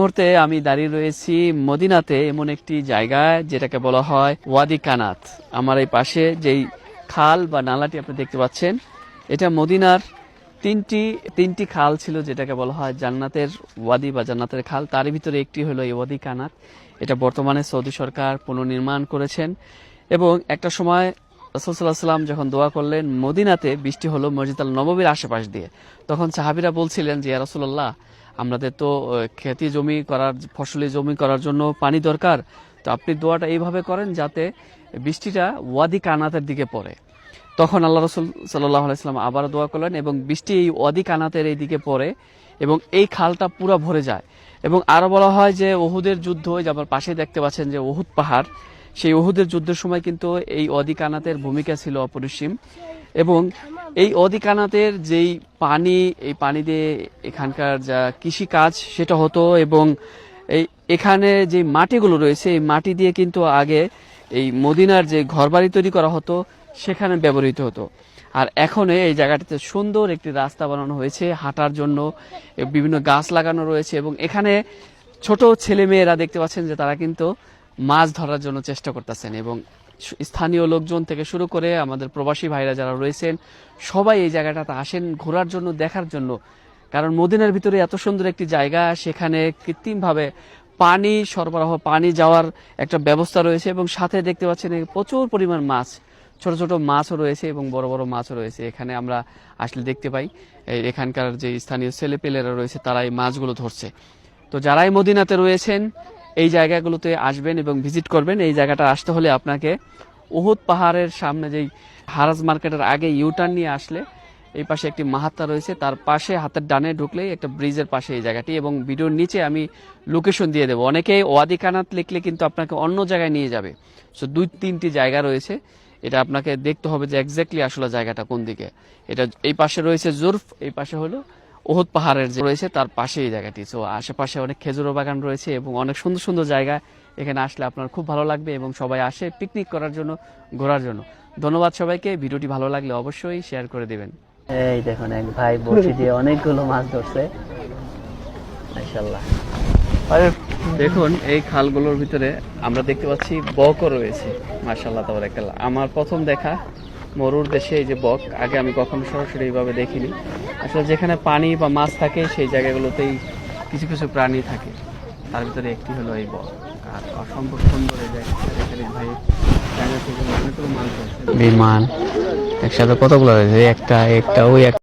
মুহূর্তে আমি দাঁড়িয়ে রয়েছি মদিনাতে, এমন একটি জায়গায় যেটাকে বলা হয় ওয়াদি কানাত। আমার এই পাশে যেই খাল বা নালাটি আপনি দেখতে পাচ্ছেন, এটা মদিনার তিনটি খাল ছিল, যেটাকে বলা হয় জান্নাতের ওয়াদি বা জান্নাতের খাল। তার ভিতরে একটি হলো এই ওয়াদি কানাত। এটা বর্তমানে সৌদি সরকার পুনর্নির্মাণ করেছেন। এবং একটা সময় রাসূল সাল্লাল্লাহু আলাইহি ওয়াসাল্লাম যখন দোয়া করলেন, মদিনাতে বৃষ্টি হলো মসজিদ আল নববীর আশেপাশ দিয়ে। তখন সাহাবীরা বলছিলেন যে, ইয়া রাসূলুল্লাহ, আমাদের তো খেতি জমি করার, ফসলি জমি করার জন্য পানি দরকার, তো আপনি দোয়াটা এইভাবে করেন যাতে বৃষ্টিটা ওয়াদি কানাতের দিকে পড়ে। তখন আল্লাহ রাসূল সাল্লাল্লাহু আলাইহি ওয়াসাল্লাম আবার দোয়া করলেন এবং বৃষ্টি এই ওয়াদি কানাতের এই দিকে পড়ে এবং এই খালটা পুরো ভরে যায়। এবং আরো বলা হয় যে উহুদের যুদ্ধ, যে আমার পাশে দেখতে পাচ্ছেন যে উহুদ পাহাড়, সেই উহুদের যুদ্ধের সময় কিন্তু এই ওয়াদি কানাতের ভূমিকা ছিল অপরিসীম। এবং এই ওয়াদি কানাতের যেই পানি, এই পানি দিয়ে এখানকার যা কৃষি কাজ সেটা হতো। এবং এখানে যে মাটিগুলো রয়েছে, এই মাটি দিয়ে কিন্তু আগে এই মদিনার যে ঘরবাড়ি তৈরি করা হতো সেখানে ব্যবহৃত হতো। আর এখন এই জায়গাটিতে সুন্দর একটি রাস্তা বানানো হয়েছে হাঁটার জন্য, বিভিন্ন গাছ লাগানো রয়েছে। এবং এখানে ছোট ছেলে মেয়েরা দেখতে পাচ্ছেন যে তারা কিন্তু মাছ ধরার জন্য চেষ্টা করতেছেন। এবং স্থানীয় লোকজন থেকে শুরু করে আমাদের প্রবাসী ভাইরা যারা রয়েছেন, সবাই এই জায়গাটাতে আসেন ঘোরার জন্য, দেখার জন্য। কারণ মদিনার ভিতরে এত সুন্দর একটি জায়গা, সেখানে কৃত্রিমভাবে পানি সরবরাহ, পানি যাওয়ার একটা ব্যবস্থা রয়েছে। এবং সাথে দেখতে পাচ্ছেন প্রচুর পরিমাণ মাছ, ছোট ছোট মাছও রয়েছে এবং বড় বড় মাছও রয়েছে। এখানে আমরা আসলে দেখতে পাই এখানকার যে স্থানীয় ছেলেপেলেরা রয়েছে তারা এই মাছগুলো ধরছে। তো যারাই মদিনাতে রয়েছেন এই জায়গাগুলোতে আসবেন এবং ভিজিট করবেন। এই জায়গাটা আসতে হলে আপনাকে উহুদ পাহাড়ের সামনে যেই হারাজ মার্কেটের আগে ইউটার্ন নিয়ে আসলে এই পাশে একটি মাহাত্তা রয়েছে, তার পাশে হাতের ডানে ঢুকলেই একটা ব্রিজের পাশে এই জায়গাটি। এবং ভিডিওর নিচে আমি লোকেশন দিয়ে দেবো। অনেকেই ওয়াদি কানাত লিখলে কিন্তু আপনাকে অন্য জায়গায় নিয়ে যাবে। সো 2-3টি জায়গা রয়েছে, এটা আপনাকে দেখতে হবে যে এক্স্যাক্টলি আসলে জায়গাটা কোন দিকে। এটা এই পাশে রয়েছে জুরফ, এই পাশে হলো উহুদ পাহাড়ের যে রয়েছে তার পাশে এই জায়গাটি। সো আশেপাশে অনেক খেজুর বাগান রয়েছে এবং অনেক সুন্দর সুন্দর জায়গা। এখানে আসলে আপনার খুব ভালো লাগবে এবং সবাই আসে পিকনিক করার জন্য, ঘোরার জন্য। ধন্যবাদ সবাইকে। ভিডিওটি ভালো লাগলে অবশ্যই শেয়ার করে দিবেন। এই দেখুন এক ভাই বড়শি দিয়ে অনেকগুলো মাছ ধরছে, মাশাআল্লাহ। দেখুন এই খালগুলোর ভিতরে আমরা দেখতে পাচ্ছি বকও রয়েছে, মাশাআল্লাহ তাবারাকাল্লাহ। আমার প্রথম দেখা মরুর দেশে এই যে বক, আগে আমি কখনো সরাসরি এইভাবে দেখিনি। আসলে যেখানে পানি বা মাছ থাকে সেই জায়গাগুলোতেই কিছু কিছু প্রাণী থাকে, তার ভিতরে একটি হলো এই বক। আর অসম্ভব সুন্দর এই জায়গাটা। ভাই জায়গা থেকে অনেকগুলো মাছ ধরছে, বিমান একসাথে কতগুলো রয়েছে, একটা ওই